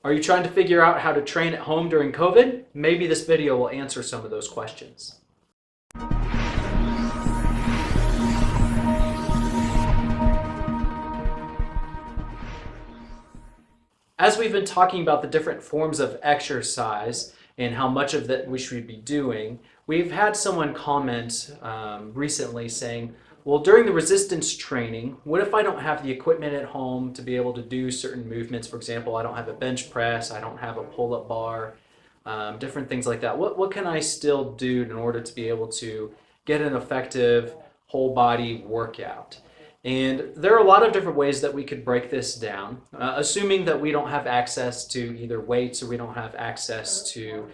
Are you trying to figure out how to train at home during COVID? Maybe this video will answer some of those questions. As we've been talking about the different forms of exercise and how much of that we should be doing, we've had someone comment recently saying, well, during the resistance training, what if I don't have the equipment at home to be able to do certain movements? For example, I don't have a bench press, I don't have a pull-up bar, different things like that. What can I still do in order to be able to get an effective whole body workout? And there are a lot of different ways that we could break this down, assuming that we don't have access to either weights or we don't have access to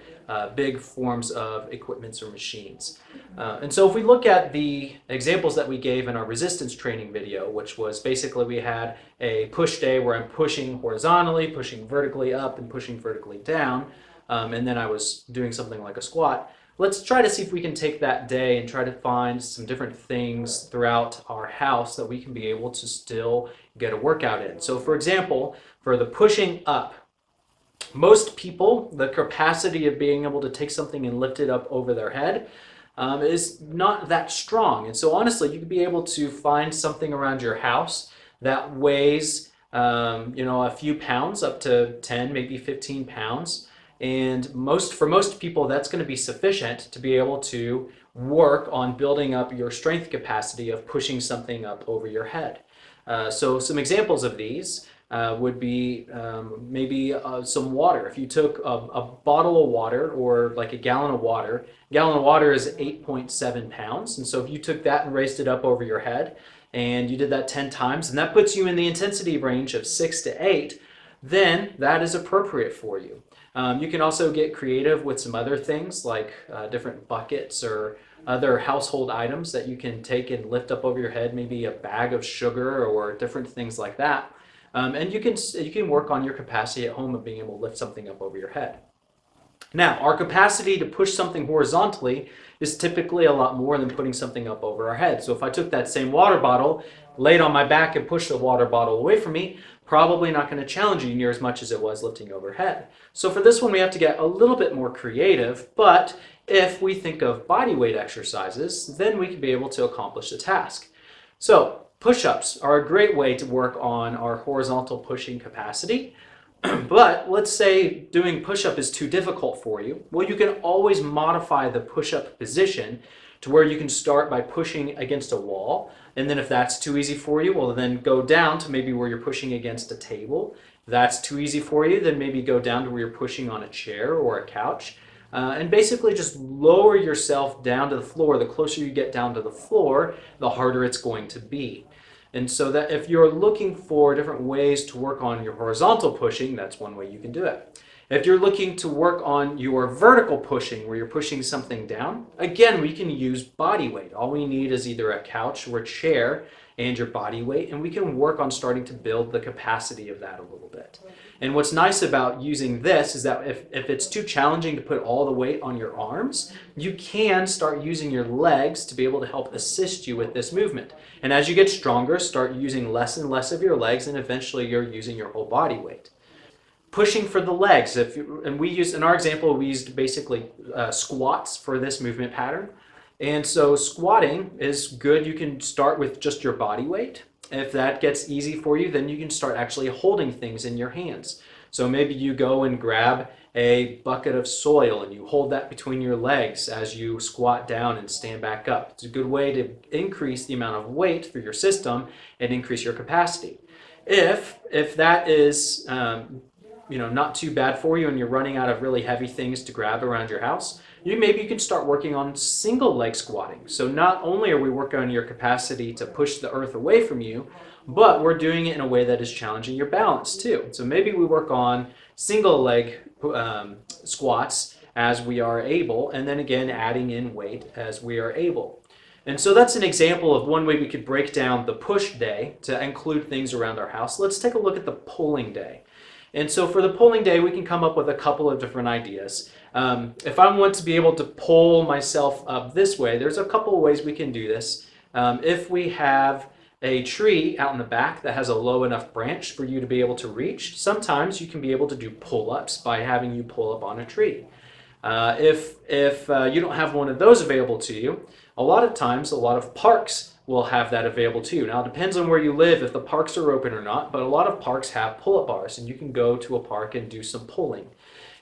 big forms of equipments or machines. And so if we look at the examples that we gave in our resistance training video, which was basically we had a push day where I'm pushing horizontally, pushing vertically up, and pushing vertically down, and then I was doing something like a squat. Let's try to see if we can take that day and try to find some different things throughout our house that we can be able to still get a workout in. So for example, for the pushing up, most people, the capacity of being able to take something and lift it up over their head is not that strong. And so honestly, you could be able to find something around your house that weighs a few pounds, up to 10, maybe 15 pounds. And for most people, that's going to be sufficient to be able to work on building up your strength capacity of pushing something up over your head. So some examples of these would be maybe some water. If you took a bottle of water or like a gallon of water is 8.7 pounds. And so if you took that and raised it up over your head and you did that 10 times, and that puts you in the intensity range of 6 to 8, then that is appropriate for you. You can also get creative with some other things like different buckets or other household items that you can take and lift up over your head, maybe a bag of sugar or different things like that. And you can work on your capacity at home of being able to lift something up over your head. Now, our capacity to push something horizontally is typically a lot more than putting something up over our head. So if I took that same water bottle, laid on my back and pushed the water bottle away from me, probably not going to challenge you near as much as it was lifting overhead. So for this one, we have to get a little bit more creative, but if we think of body weight exercises, then we can be able to accomplish the task. So push-ups are a great way to work on our horizontal pushing capacity. But let's say doing push-up is too difficult for you. Well, you can always modify the push-up position to where you can start by pushing against a wall. And then if that's too easy for you, well, then go down to maybe where you're pushing against a table. If that's too easy for you, then maybe go down to where you're pushing on a chair or a couch. And basically just lower yourself down to the floor. The closer you get down to the floor, the harder it's going to be. And so that if you're looking for different ways to work on your horizontal pushing, that's one way you can do it. If you're looking to work on your vertical pushing, where you're pushing something down, again, we can use body weight. All we need is either a couch or a chair and your body weight, and we can work on starting to build the capacity of that a little bit. And what's nice about using this is that if it's too challenging to put all the weight on your arms, you can start using your legs to be able to help assist you with this movement. And as you get stronger, start using less and less of your legs, and eventually you're using your whole body weight. Pushing for the legs, in our example, we used basically squats for this movement pattern. And so squatting is good. You can start with just your body weight. If that gets easy for you, then you can start actually holding things in your hands. So maybe you go and grab a bucket of soil and you hold that between your legs as you squat down and stand back up. It's a good way to increase the amount of weight for your system and increase your capacity. If that is not too bad for you and you're running out of really heavy things to grab around your house, maybe you can start working on single leg squatting. So not only are we working on your capacity to push the earth away from you, but we're doing it in a way that is challenging your balance too. So maybe we work on single leg squats as we are able, and then again adding in weight as we are able. And so that's an example of one way we could break down the push day to include things around our house. Let's take a look at the pulling day. And so for the pulling day, we can come up with a couple of different ideas. If I want to be able to pull myself up this way, there's a couple of ways we can do this. If we have a tree out in the back that has a low enough branch for you to be able to reach, sometimes you can be able to do pull-ups by having you pull up on a tree. If you don't have one of those available to you, a lot of times a lot of parks will have that available to you. Now it depends on where you live if the parks are open or not, but a lot of parks have pull-up bars and you can go to a park and do some pulling.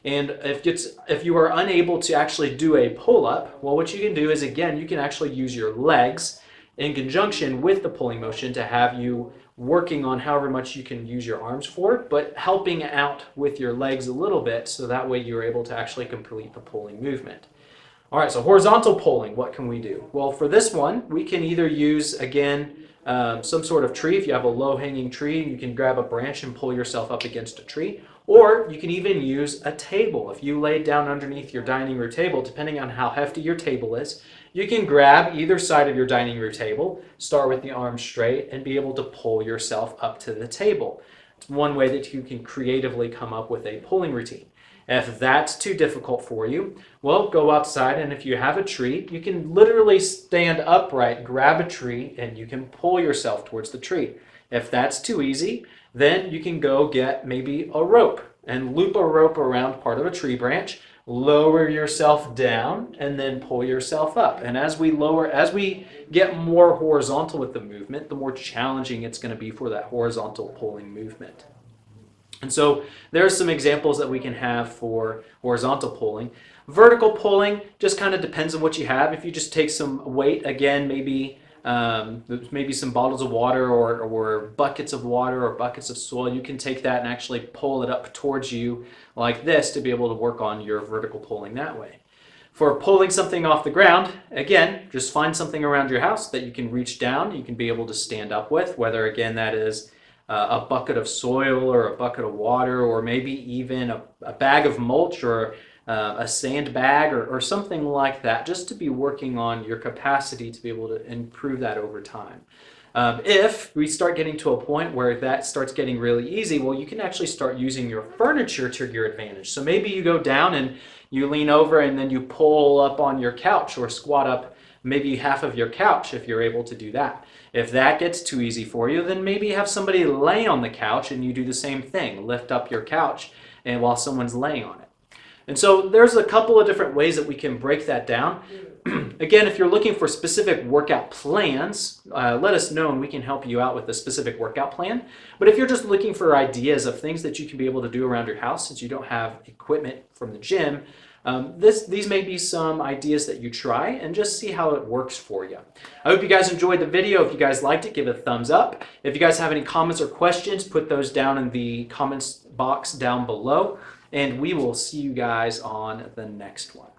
And if you are unable to actually do a pull-up, well, what you can do is, again, you can actually use your legs in conjunction with the pulling motion to have you working on however much you can use your arms for, but helping out with your legs a little bit so that way you're able to actually complete the pulling movement. All right, so horizontal pulling, what can we do? Well, for this one, we can either use, again, some sort of tree. If you have a low-hanging tree, you can grab a branch and pull yourself up against a tree. Or you can even use a table. If you lay down underneath your dining room table, depending on how hefty your table is, you can grab either side of your dining room table, start with the arms straight, and be able to pull yourself up to the table. It's one way that you can creatively come up with a pulling routine. If that's too difficult for you, well, go outside, and if you have a tree, you can literally stand upright, grab a tree, and you can pull yourself towards the tree. If that's too easy, then you can go get maybe a rope and loop a rope around part of a tree branch, lower yourself down, and then pull yourself up. And as we get more horizontal with the movement, the more challenging it's going to be for that horizontal pulling movement. And so there are some examples that we can have for horizontal pulling. Vertical pulling just kind of depends on what you have. If you just take some weight, again, maybe some bottles of water or buckets of water or buckets of soil, you can take that and actually pull it up towards you like this to be able to work on your vertical pulling that way. For pulling something off the ground, again, just find something around your house that you can reach down, you can be able to stand up with, whether again that is a bucket of soil or a bucket of water or maybe even a bag of mulch or a sandbag or something like that, just to be working on your capacity to be able to improve that over time. If we start getting to a point where that starts getting really easy, well, you can actually start using your furniture to your advantage. So maybe you go down and you lean over and then you pull up on your couch or squat up maybe half of your couch if you're able to do that. If that gets too easy for you, then maybe have somebody lay on the couch and you do the same thing. Lift up your couch and while someone's laying on it. And so there's a couple of different ways that we can break that down. Again, if you're looking for specific workout plans, let us know and we can help you out with a specific workout plan. But if you're just looking for ideas of things that you can be able to do around your house since you don't have equipment from the gym, these may be some ideas that you try and just see how it works for you. I hope you guys enjoyed the video. If you guys liked it, give it a thumbs up. If you guys have any comments or questions, put those down in the comments box down below. And we will see you guys on the next one.